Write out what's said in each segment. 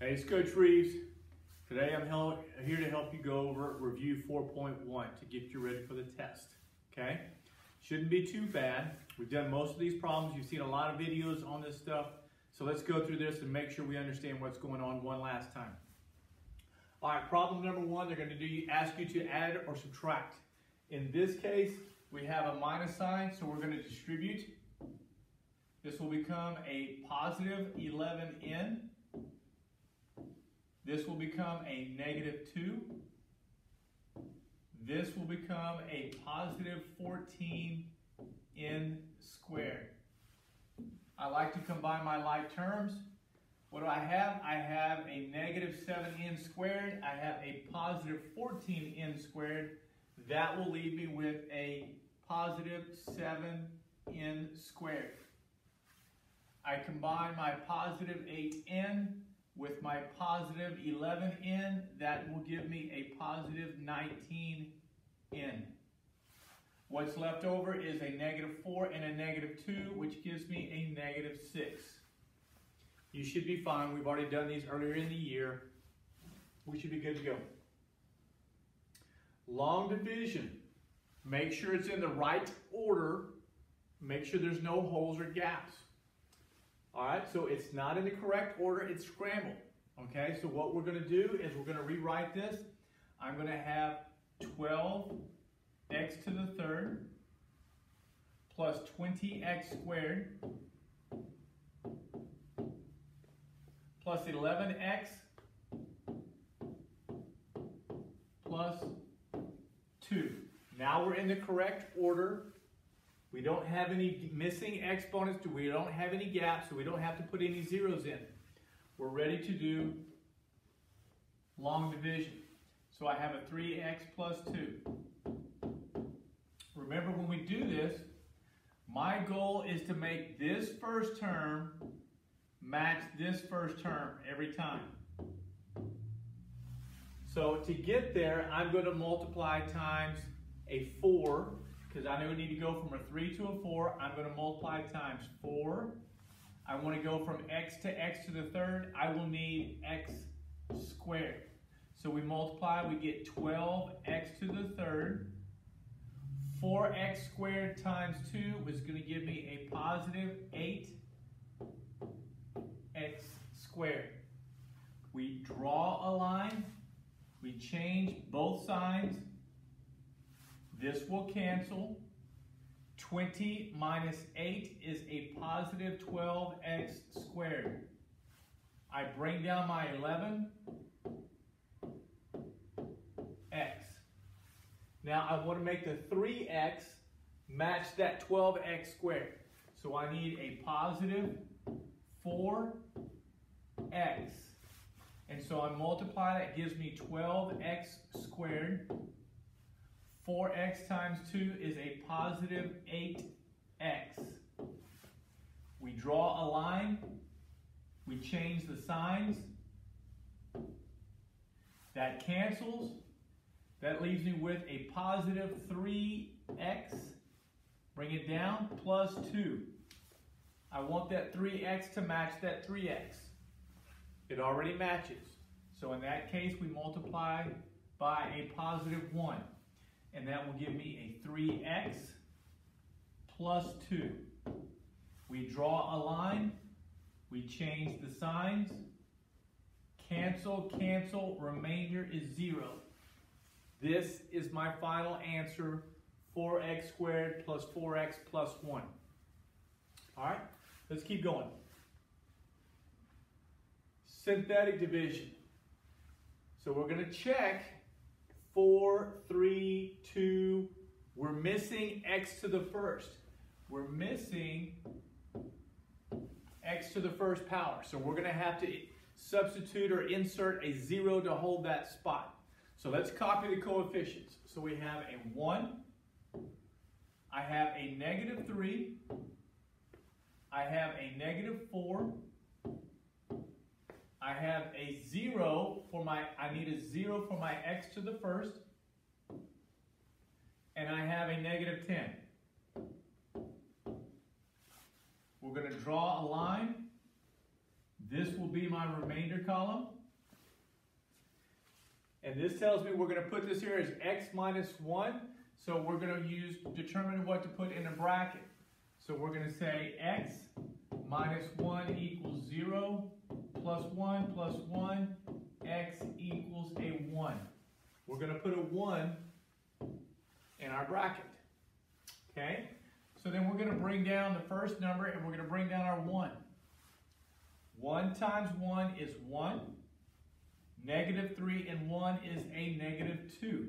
Hey, it's Coach Reeves. Today I'm here to help you go over review 4.1 to get you ready for the test, okay? Shouldn't be too bad. We've done most of these problems. You've seen a lot of videos on this stuff. So let's go through this and make sure we understand what's going on one last time. All right, problem number one, they're going to ask you to add or subtract. In this case, we have a minus sign, so we're going to distribute. This will become a positive 11n. This will become a negative 2. This will become a positive 14n squared. I like to combine my like terms. What do I have? I have a negative 7n squared. I have a positive 14n squared. That will leave me with a positive 7n squared. I combine my positive 8n with my positive 11n, that will give me a positive 19n. What's left over is a negative 4 and a negative 2, which gives me a negative 6. You should be fine. We've already done these earlier in the year. We should be good to go. Long division. Make sure it's in the right order. Make sure there's no holes or gaps. All right, so it's not in the correct order, it's scrambled. Okay, so what we're going to do is we're going to rewrite this. I'm going to have 12x to the third plus 20x squared plus 11x plus 2. Now we're in the correct order. We don't have any missing exponents, we don't have any gaps, so we don't have to put any zeros in. We're ready to do long division. So I have a 3x plus 2. Remember, when we do this, my goal is to make this first term match this first term every time. So to get there, I'm going to multiply times a 4. Because I know we need to go from a 3 to a 4, I'm going to multiply times 4. I want to go from x to the third. I will need x squared. So we multiply, we get 12x to the third. 4x squared times 2 is going to give me a positive 8x squared. We draw a line. We change both signs. This will cancel. 20 minus 8 is a positive 12x squared. I bring down my 11x. Now I want to make the 3x match that 12x squared. So I need a positive 4x. And so I multiply, that gives me 12x squared. 4x times 2 is a positive 8x. We draw a line. We change the signs. That cancels. That leaves me with a positive 3x. Bring it down, plus 2. I want that 3x to match that 3x. It already matches. So in that case, we multiply by a positive 1. And that will give me a 3x plus 2. We draw a line. We change the signs. Cancel, cancel. Remainder is 0. This is my final answer, 4x squared plus 4x plus 1. All right, let's keep going. Synthetic division. So we're going to check 4, 3, 2, we're missing x to the first. We're missing x to the first power. So we're going to have to substitute or insert a 0 to hold that spot. So let's copy the coefficients. So we have a 1, I have a negative 3, I have a negative 4, I have a 0 for my, I need a 0 for my x to the first, and I have a negative 10. We're going to draw a line. This will be my remainder column. And this tells me we're going to put this here as x minus 1. So we're going to determine what to put in a bracket. So we're going to say x minus 1 equals 0 plus 1, x equals a 1. We're going to put a 1 in our bracket. Okay? So then we're going to bring down the first number and we're going to bring down our 1. 1 times 1 is 1. Negative 3 and 1 is a negative 2.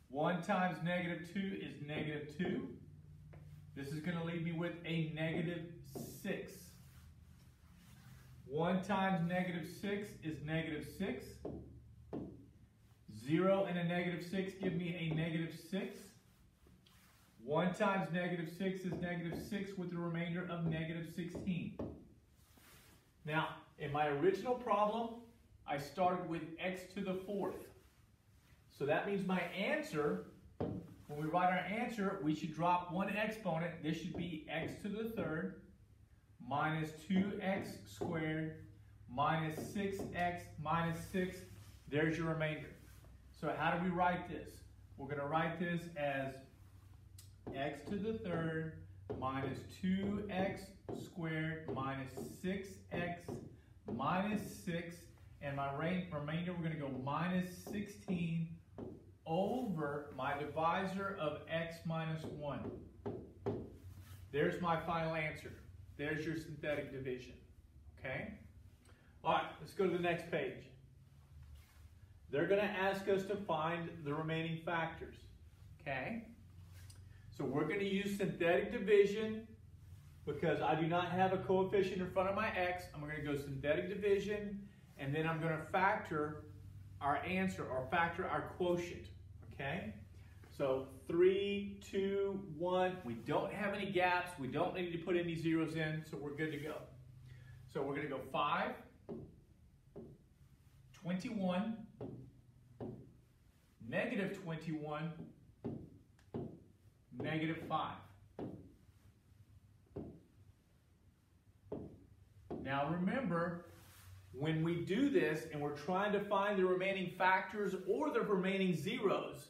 1 times negative 2 is negative 2. This is going to leave me with a negative 6. 1 times negative 6 is negative 6. 0 and a negative 6 give me a negative 6. 1 times negative 6 is negative 6 with the remainder of negative 16. Now, in my original problem, I started with x to the 4th. So that means my answer, when we write our answer, we should drop one exponent. This should be x to the 3rd minus 2x squared minus 6x minus 6. There's your remainder. So how do we write this? We're going to write this as x to the 3rd minus 2x squared minus 6x minus 6. And my remainder, we're going to go minus 16 over my divisor of x minus 1. There's my final answer. There's your synthetic division. Okay? All right, let's go to the next page. They're going to ask us to find the remaining factors. Okay? So we're going to use synthetic division because I do not have a coefficient in front of my x. I'm going to go synthetic division, and then I'm going to factor our answer or factor our quotient. Okay? So 3, 2, 1. We don't have any gaps. We don't need to put any zeros in, so we're good to go. So we're going to go 5, 21, negative 21, negative 5. Now remember, when we do this and we're trying to find the remaining factors or the remaining zeros,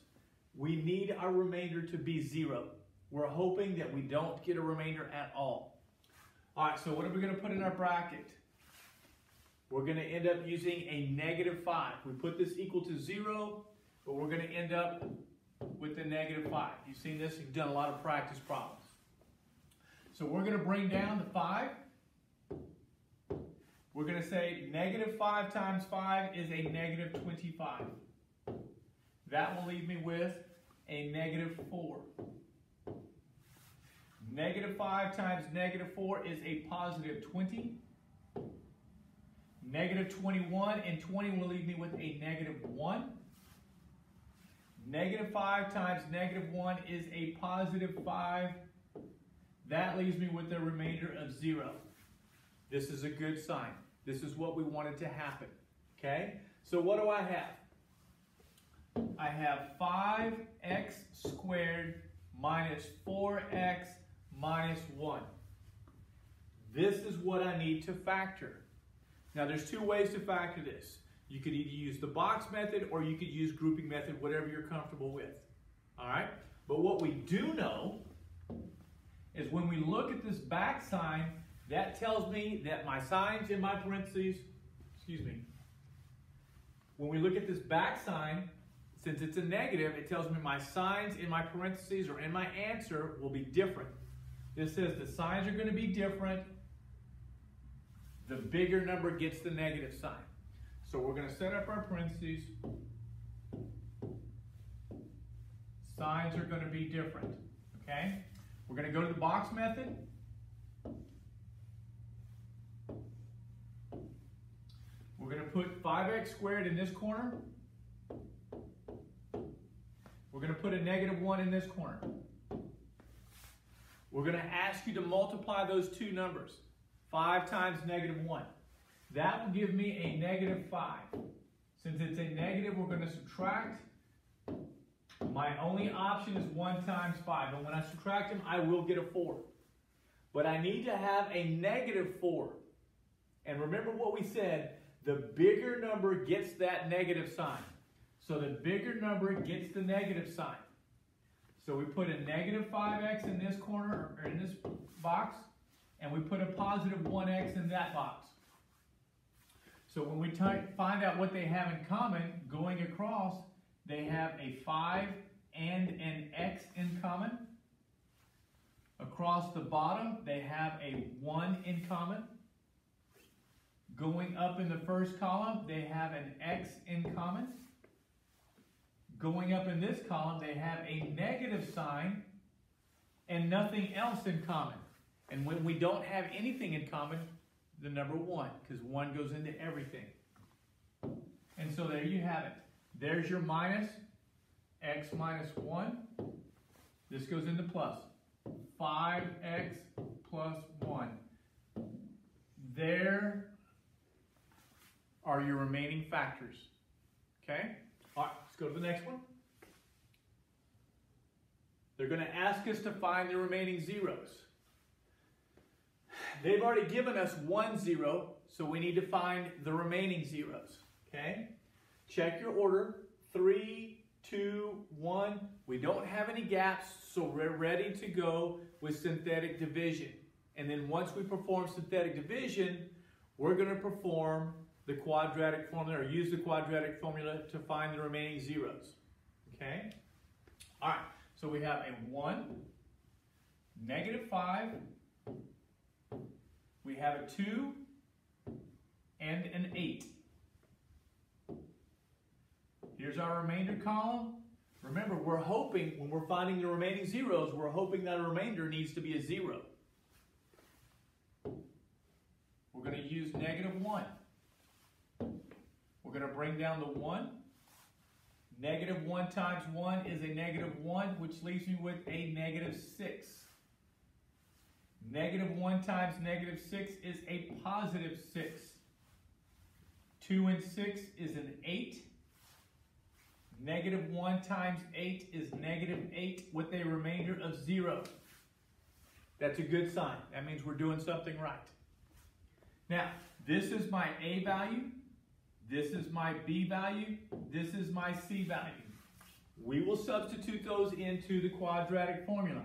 we need our remainder to be 0. We're hoping that we don't get a remainder at all. All right, so what are we going to put in our bracket? We're going to end up using a negative 5. We put this equal to 0, but we're going to end up with the negative 5. You've seen this, you've done a lot of practice problems. So we're going to bring down the 5. We're going to say negative 5 times 5 is a negative 25. That will leave me with a negative 4. Negative 5 times negative 4 is a positive 20. Negative 21 and 20 will leave me with a negative 1. Negative 5 times negative 1 is a positive 5. That leaves me with a remainder of 0. This is a good sign. This is what we wanted to happen. Okay? So what do I have? I have 5x squared minus 4x minus 1. This is what I need to factor. Now there's two ways to factor this. You could either use the box method or you could use grouping method, whatever you're comfortable with. Alright? But what we do know is when we look at this back sign, that tells me that my signs in my parentheses, when we look at this back sign, since it's a negative, it tells me my signs in my parentheses or in my answer will be different. This says the signs are going to be different. The bigger number gets the negative sign. So we're going to set up our parentheses. Signs are going to be different. Okay? We're going to go to the box method. We're going to put 5x squared in this corner. We're going to put a negative 1 in this corner. We're going to ask you to multiply those two numbers. 5 times negative 1. That will give me a negative 5. Since it's a negative, we're going to subtract. My only option is 1 times 5. And when I subtract them, I will get a 4. But I need to have a negative 4. And remember what we said, the bigger number gets that negative sign. So the bigger number gets the negative sign. So we put a negative 5x in this corner, or in this box, and we put a positive 1x in that box. So when we find out what they have in common, going across, they have a 5 and an x in common. Across the bottom, they have a 1 in common. Going up in the first column, they have an x in common. Going up in this column, they have a negative sign and nothing else in common. And when we don't have anything in common, the number 1, because 1 goes into everything. And so there you have it. There's your minus, x minus 1. This goes into plus. 5x plus 1. There are your remaining factors. Okay? All right, let's go to the next one. They're going to ask us to find the remaining zeros. They've already given us 1 0, so we need to find the remaining zeros. Okay? Check your order. 3, 2, 1. We don't have any gaps, so we're ready to go with synthetic division. And then once we perform synthetic division, we're going to perform the quadratic formula, or use the quadratic formula to find the remaining zeros. Okay? All right, so we have a 1, negative 5, we have a 2, and an 8. Here's our remainder column. Remember, we're hoping, when we're finding the remaining zeros, we're hoping that a remainder needs to be a 0. We're going to use negative 1. We're going to bring down the 1. Negative 1 times 1 is a negative 1, which leaves me with a negative 6. Negative 1 times negative 6 is a positive 6. 2 and 6 is an 8. Negative 1 times 8 is negative 8 with a remainder of 0. That's a good sign. That means we're doing something right. Now, this is my A value. This is my B value. This is my C value. We will substitute those into the quadratic formula,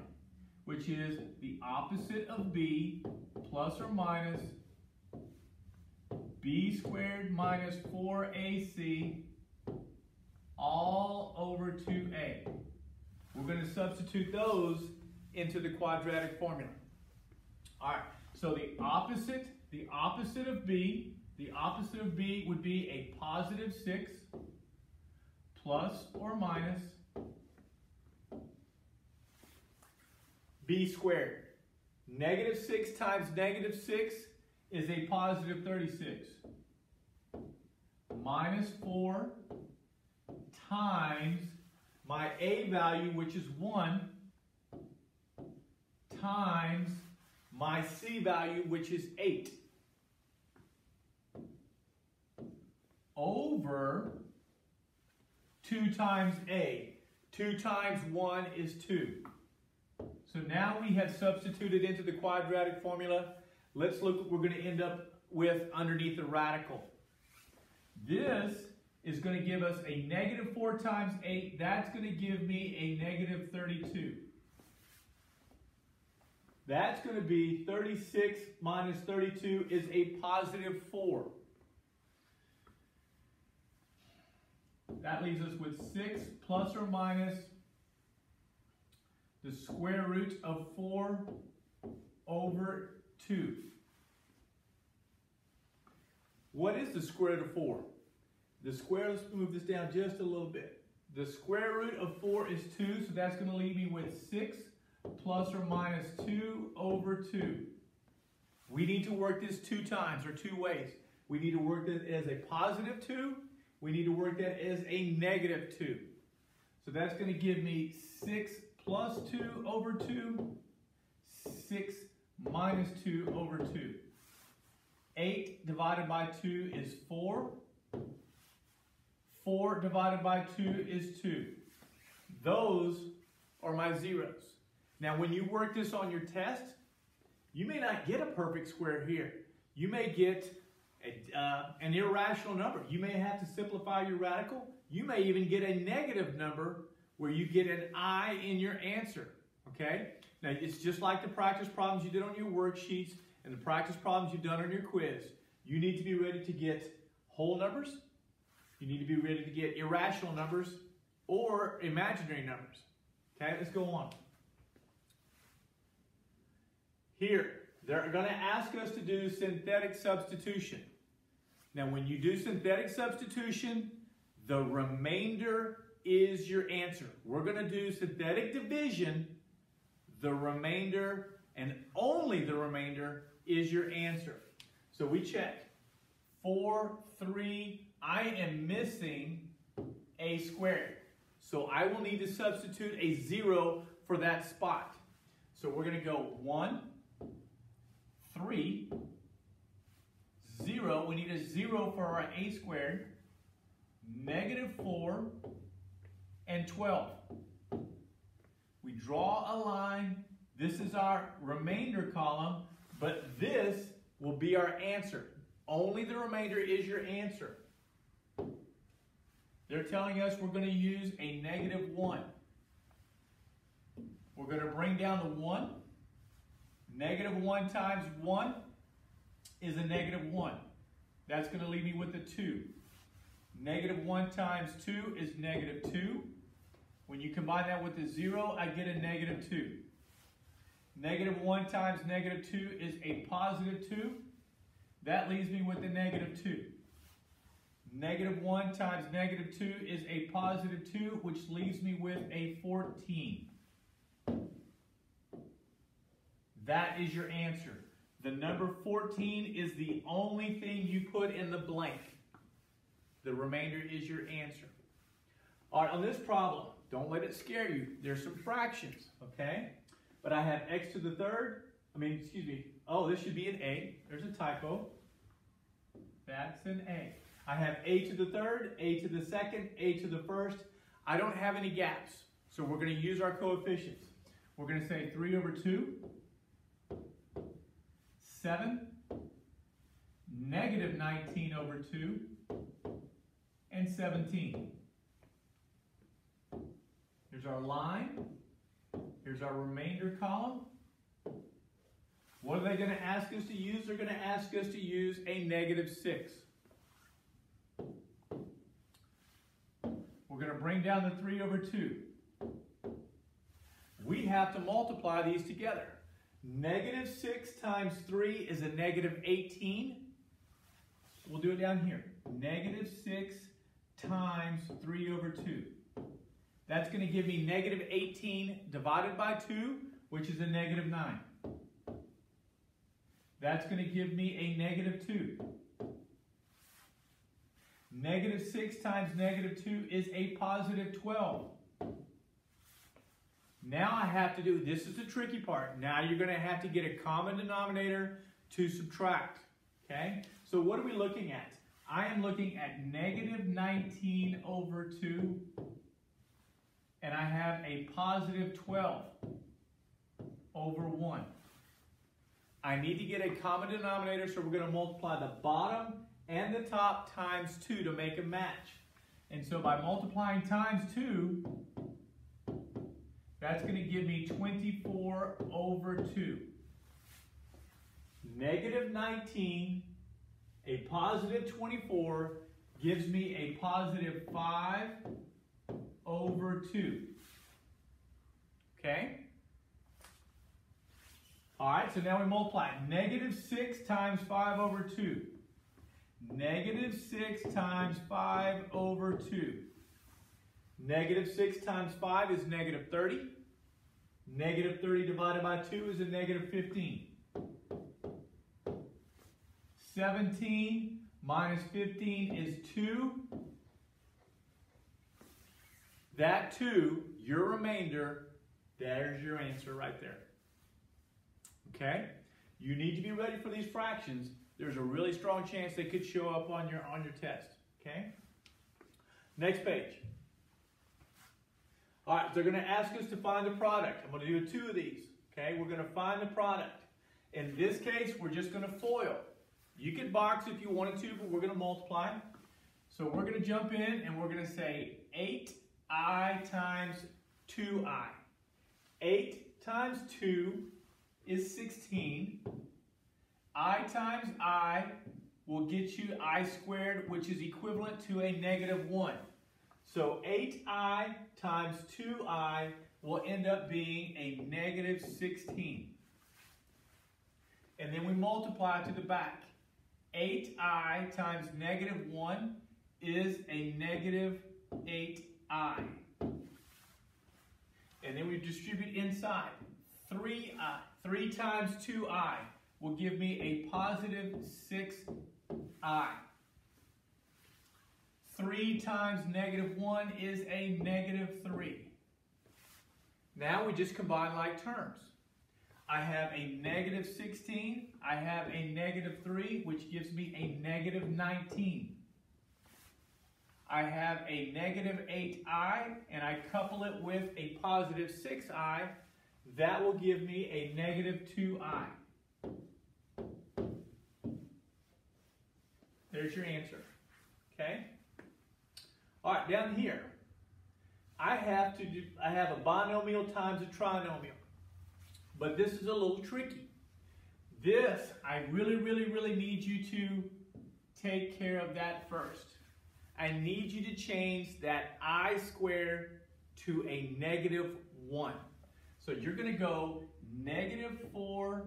which is the opposite of B plus or minus B squared minus 4AC all over 2A. We're going to substitute those into the quadratic formula. All right, so the opposite of B, would be a positive 6 plus or minus B squared. Negative 6 times negative 6 is a positive 36. Minus 4 times my A value, which is 1, times my C value, which is 8, over 2 times A. 2 times 1 is 2. So now we have substituted into the quadratic formula. Let's look what we're going to end up with underneath the radical. This is going to give us a negative 4 times 8. That's going to give me a negative 32. That's going to be 36 minus 32 is a positive 4. That leaves us with 6 plus or minus the square root of 4 over 2. What is the square root of 4? The square, let's move this down just a little bit. The square root of 4 is 2, so that's going to leave me with 6 plus or minus 2 over 2. We need to work this 2 times, or 2 ways. We need to work this as a positive 2. We need to work that as a negative 2. So that's going to give me 6 plus 2 over 2, 6 minus 2 over 2. 8 divided by 2 is 4. 4 divided by 2 is 2. Those are my zeros. Now, when you work this on your test, you may not get a perfect square here. You may get an irrational number. You may have to simplify your radical. You may even get a negative number where you get an I in your answer, okay? Now, it's just like the practice problems you did on your worksheets and the practice problems you've done on your quiz. You need to be ready to get whole numbers. You need to be ready to get irrational numbers or imaginary numbers. Okay, let's go on. Here, they're going to ask us to do synthetic substitution. Now, when you do synthetic substitution, the remainder is your answer. We're going to do synthetic division. The remainder, and only the remainder, is your answer. So we check. 4, 3, I am missing a squared. So I will need to substitute a 0 for that spot. So we're going to go 1, 3, 0. We need a 0 for our a squared. -4 and 12. We draw a line. This is our remainder column, but this will be our answer. Only the remainder is your answer. They're telling us we're going to use a -1. We're going to bring down the 1. -1 times 1 is a -1. That's going to leave me with a 2. -1 times 2 is -2. When you combine that with a 0, I get a -2. -1 times -2 is a +2. That leaves me with a -2. -1 times -2 is a +2, which leaves me with a 14. That is your answer. The number 14 is the only thing you put in the blank. The remainder is your answer. All right, on this problem, don't let it scare you. There's some fractions, okay? But I have x to the third. Oh, this should be an a. There's a typo. That's an a. I have a to the third, a to the second, a to the first. I don't have any gaps, so we're going to use our coefficients. We're going to say 3/2, 7, -19/2, and 17. Here's our line. Here's our remainder column. What are they going to ask us to use? They're going to ask us to use a -6. We're going to bring down the 3/2. We have to multiply these together. -6 times 3 is a -18. We'll do it down here. -6 times 3/2. That's going to give me -18 divided by 2, which is a -9. That's going to give me a -2. -6 times -2 is a +12. Now I have to do, this is the tricky part. Now you're going to have to get a common denominator to subtract. Okay? So what are we looking at? I am looking at -19/2. And I have a +12/1. I need to get a common denominator, so we're going to multiply the bottom and the top times 2 to make a match. And so by multiplying times 2, that's going to give me 24/2. -19, a +24, gives me a +5/2. Okay? All right, so now we multiply. -6 times 5/2. -6 times 5/2. -6 times 5 is -30. -30 divided by 2 is a -15. 17 minus 15 is 2. That 2, your remainder, there's your answer right there. Okay? You need to be ready for these fractions. There's a really strong chance they could show up on your test. Okay? Next page. All right, they're going to ask us to find the product. I'm going to do 2 of these. Okay? We're going to find the product. In this case, we're just going to FOIL. You could box if you wanted to, but we're going to multiply. So we're going to jump in and we're going to say 8i times 2i. 8 times 2 is 16. I times I will get you I squared, which is equivalent to a -1. So 8i times 2i will end up being a -16. And then we multiply to the back. 8i times -1 is a -8i. And then we distribute inside. 3i, 3 times 2i will give me a +6i. 3 times -1 is a -3. Now we just combine like terms. I have a -16, I have a -3, which gives me a -19. I have a -8i, and I couple it with a +6i. That will give me a -2i. There's your answer. Okay? All right, down here, I have a binomial times a trinomial. But this is a little tricky. This, I really need you to take care of that first. I need you to change that I squared to a -1. So you're going to go -4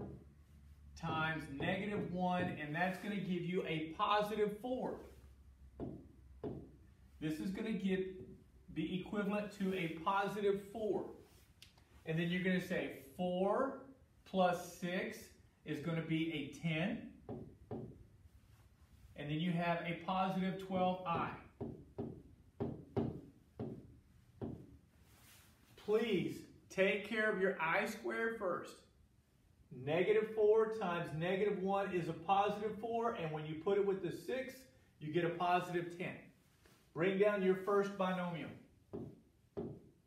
times -1, and that's going to give you a +4. This is going to be equivalent to a +4. And then you're going to say 4 plus 6 is going to be a 10. And then you have a +12i. Please take care of your I squared first. -4 times -1 is a +4, and when you put it with the 6, you get a +10. Bring down your first binomial.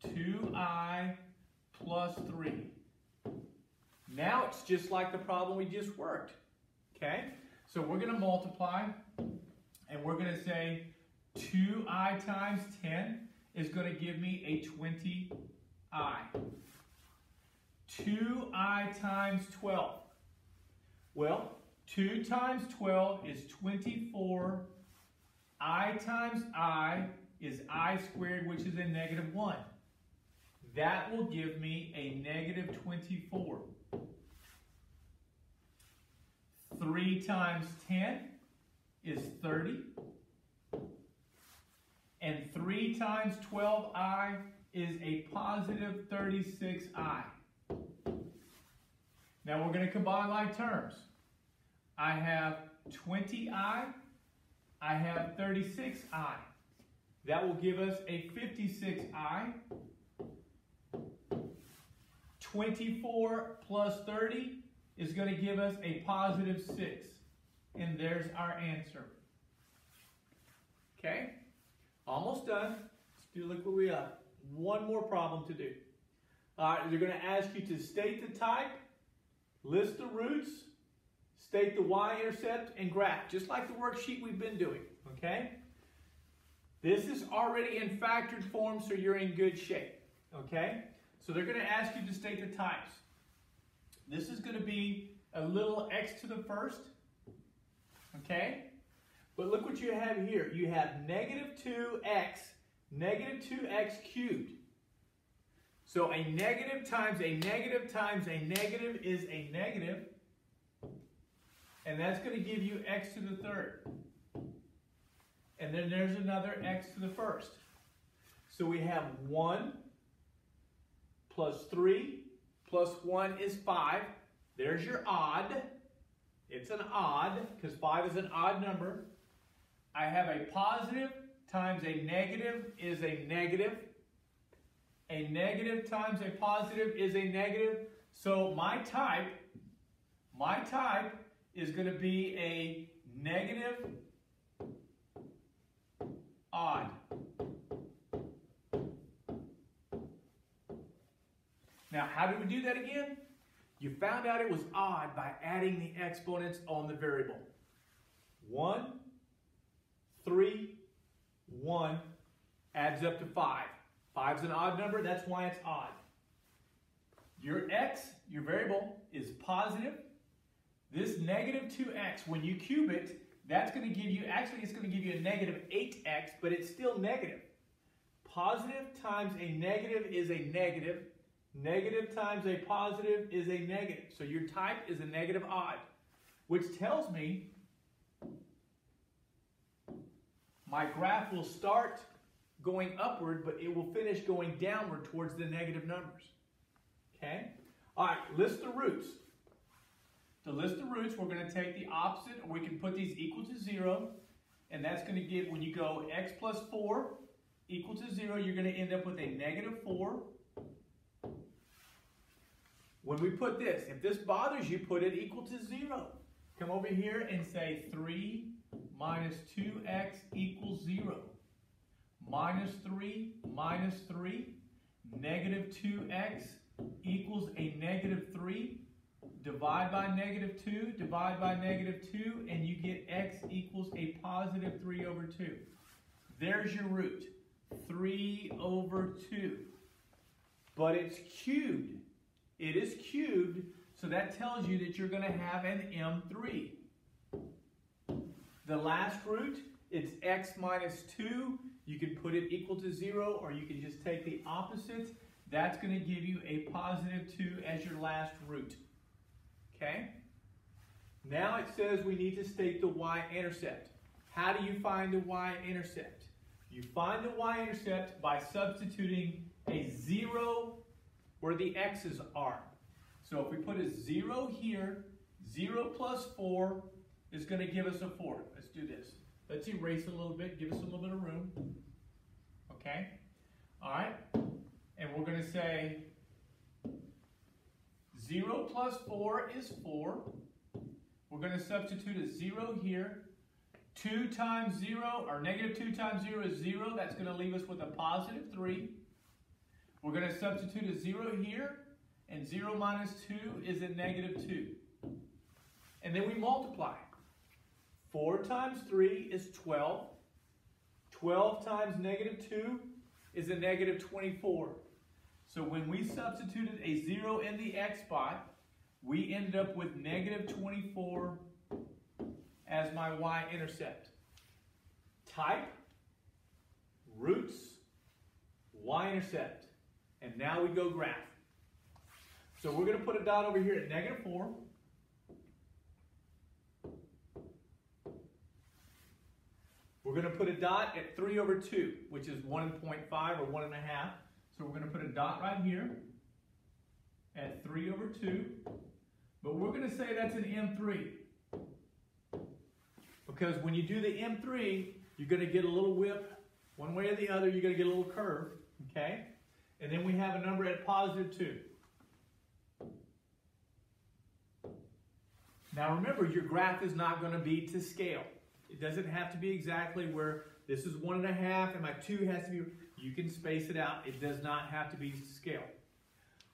2i plus 3. Now it's just like the problem we just worked. Okay? So we're going to multiply, and we're going to say 2i times 10 is going to give me a 20i. 2i times 12. Well, 2 times 12 is 24. I times I is I squared, which is a -1. That will give me a -24. 3 times 10 is 30. And 3 times 12i is a +36i. Now we're going to combine like terms. I have 20i. I have 36i. That will give us a 56i. 24 plus 30 is going to give us a +6. And there's our answer. Okay? Almost done. Let's look where we are. One more problem to do. All right, they're going to ask you to state the type, list the roots, state the y-intercept, and graph, just like the worksheet we've been doing, okay? This is already in factored form, so you're in good shape, okay? So they're going to ask you to state the types. This is going to be a little x to the first, okay? But look what you have here. You have -2x, -2x cubed. So a negative times a negative times a negative is a negative. And that's going to give you x to the third. And then there's another x to the first. So we have 1 plus 3 plus 1 is 5. There's your odd. It's an odd because 5 is an odd number. I have a positive times a negative is a negative. A negative times a positive is a negative. So my type is going to be a negative odd. Now, how did we do that again? You found out it was odd by adding the exponents on the variable. 1, 3, 1, adds up to 5. 5 is an odd number, that's why it's odd. Your x, your variable, is positive. This negative 2x, when you cube it, that's going to give you, actually it's going to give you a negative 8x, but it's still negative. Positive times a negative is a negative. Negative times a positive is a negative. So your type is a negative odd, which tells me my graph will start going upward, but it will finish going downward towards the negative numbers. Okay? All right, list the roots. To list the roots, we're going to take the opposite, or we can put these equal to 0, and that's going to give, when you go x plus 4 equal to 0, you're going to end up with a negative 4. When we put this, if this bothers you, put it equal to 0. Come over here and say 3 minus 2x equals 0. Minus 3 minus 3, negative 2x equals a negative 3. Divide by negative 2, divide by negative 2, and you get x equals a positive 3 over 2. There's your root, 3 over 2. But it's cubed. It is cubed, so that tells you that you're going to have an M3. The last root, it's x minus 2. You can put it equal to 0, or you can just take the opposite. That's going to give you a positive 2 as your last root. Okay? Now it says we need to state the y-intercept. How do you find the y-intercept? You find the y-intercept by substituting a 0 where the x's are. So if we put a 0 here, 0 plus 4 is going to give us a 4. Let's do this. Let's erase a little bit, give us a little bit of room. Okay? All right? And we're going to say 0 plus 4 is 4. We're going to substitute a 0 here. 2 times 0, or negative 2 times 0 is 0. That's going to leave us with a positive 3. We're going to substitute a 0 here, and 0 minus 2 is a negative 2. And then we multiply. 4 times 3 is 12. 12 times negative 2 is a negative 24. So when we substituted a 0 in the x spot, we ended up with negative 24 as my y-intercept. Type, roots, y-intercept. And now we go graph. So we're going to put a dot over here at negative 4. We're going to put a dot at 3 over 2, which is 1.5 or 1.5. So we're going to put a dot right here at 3 over 2. But we're going to say that's an M3. Because when you do the M3, you're going to get a little whip. One way or the other, you're going to get a little curve. Okay? And then we have a number at positive 2. Now remember, your graph is not going to be to scale. It doesn't have to be exactly where this is 1.5 and my 2 has to be. You can space it out. It does not have to be to scale.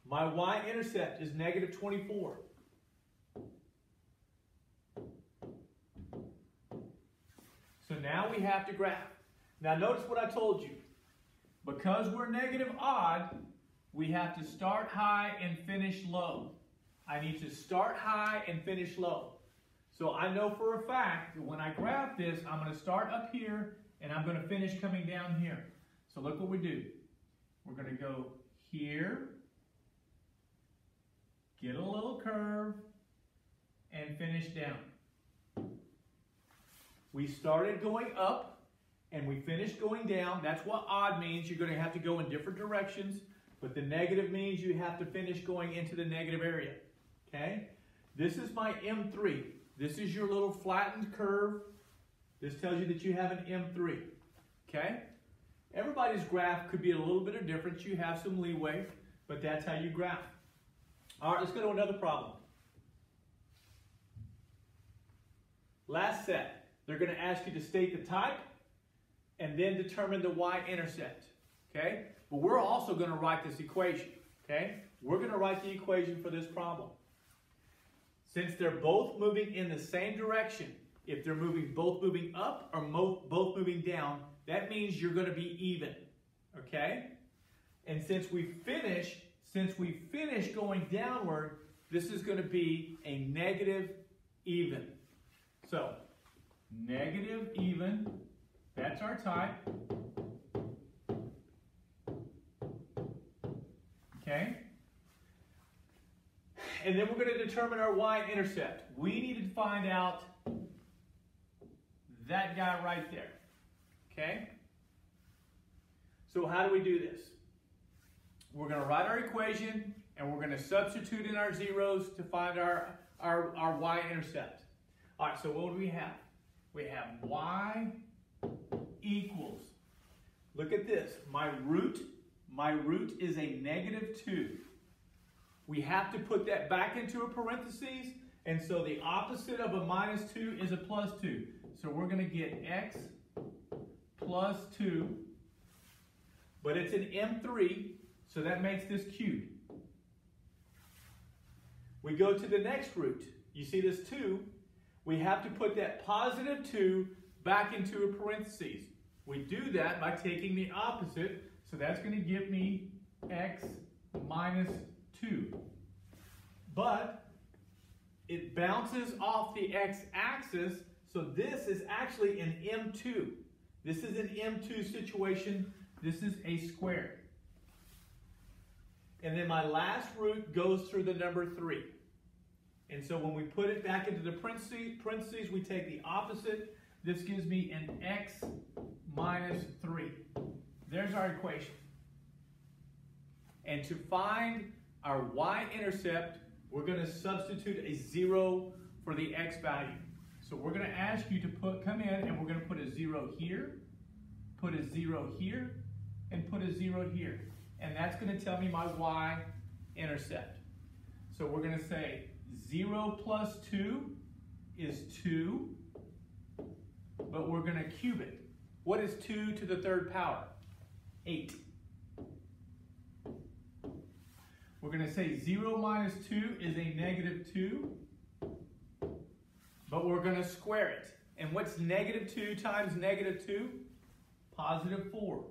My y-intercept is negative 24. So now we have to graph. Now notice what I told you. Because we're negative odd, we have to start high and finish low. I need to start high and finish low. So I know for a fact that when I graph this, I'm going to start up here and I'm going to finish coming down here. So look what we do. We're going to go here, get a little curve, and finish down. We started going up and we finished going down. That's what odd means. You're going to have to go in different directions, but the negative means you have to finish going into the negative area. Okay? This is my M3. This is your little flattened curve. This tells you that you have an M3. Okay? Everybody's graph could be a little bit of difference. You have some leeway, but that's how you graph. All right, let's go to another problem. Last set. They're going to ask you to state the type and then determine the y-intercept. Okay? But we're also going to write this equation. Okay? We're going to write the equation for this problem. Since they're both moving in the same direction, If they're both moving up or both moving down, that means you're going to be even, okay? And since we finish going downward, this is going to be a negative even. So, negative even, that's our type. Okay? And then we're going to determine our y-intercept. We need to find out that guy right there. Okay? So how do we do this? We're going to write our equation, and we're going to substitute in our zeros to find our y-intercept. All right, so what do we have? We have y equals, look at this, my root is a negative 2. We have to put that back into a parentheses, and so the opposite of a minus 2 is a plus 2. So we're going to get x plus 2, but it's an M3, so that makes this cubed. We go to the next root. You see this 2? We have to put that positive 2 back into a parentheses. We do that by taking the opposite, so that's going to give me x minus 2. But it bounces off the x-axis, so this is actually an M2. This is an M2 situation. This is a square. And then my last root goes through the number 3. And so when we put it back into the parentheses, we take the opposite. This gives me an x minus 3. There's our equation. And to find our y-intercept, we're going to substitute a 0 for the x value. So we're going to ask you to come in, and we're going to put a 0 here, put a 0 here, and put a 0 here. And that's going to tell me my y-intercept. So we're going to say 0 plus 2 is 2, but we're going to cube it. What is 2 to the third power? 8. We're going to say 0 minus 2 is a negative 2, but we're going to square it. And what's negative 2 times negative 2? Positive 4.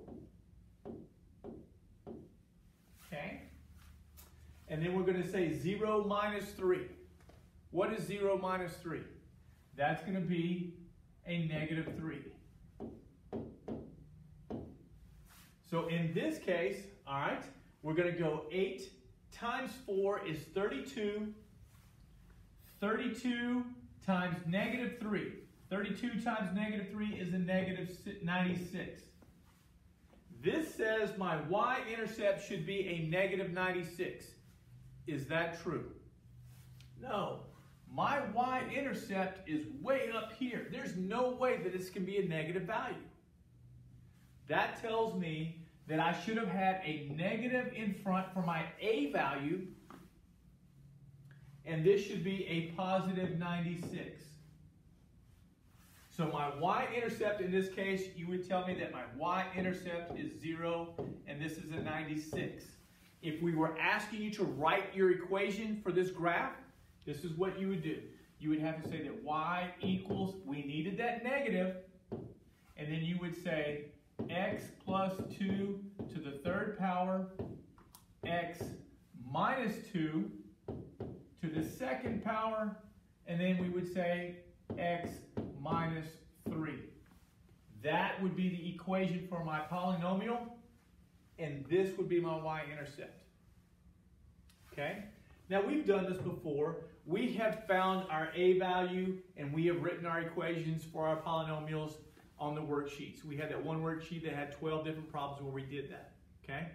Okay? And then we're going to say 0 minus 3. What is 0 minus 3? That's going to be a negative 3. So in this case, all right, we're going to go 8 times 4 is 32. 32 times negative 3. 32 times negative 3 is a negative 96. This says my y-intercept should be a negative 96. Is that true? No. My y-intercept is way up here. There's no way that this can be a negative value. That tells me that I should have had a negative in front for my a value, and this should be a positive 96. So my y-intercept in this case, you would tell me that my y-intercept is 0, and this is a 96. If we were asking you to write your equation for this graph, this is what you would do. You would have to say that y equals, we needed that negative, and then you would say x plus 2 to the third power, x minus 2 to the second power, and then we would say x minus 3. That would be the equation for my polynomial, and this would be my y-intercept. Okay? Now we've done this before. We have found our a value, and we have written our equations for our polynomials on the worksheets. We had that one worksheet that had 12 different problems where we did that. Okay?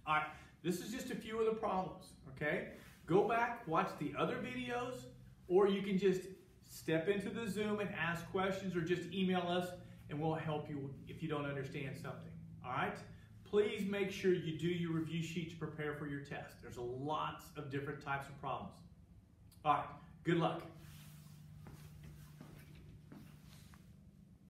All right. This is just a few of the problems. Okay? Go back, watch the other videos, or you can just step into the Zoom and ask questions, or just email us, and we'll help you if you don't understand something. All right? Please make sure you do your review sheet to prepare for your test. There's lots of different types of problems. All right. Good luck.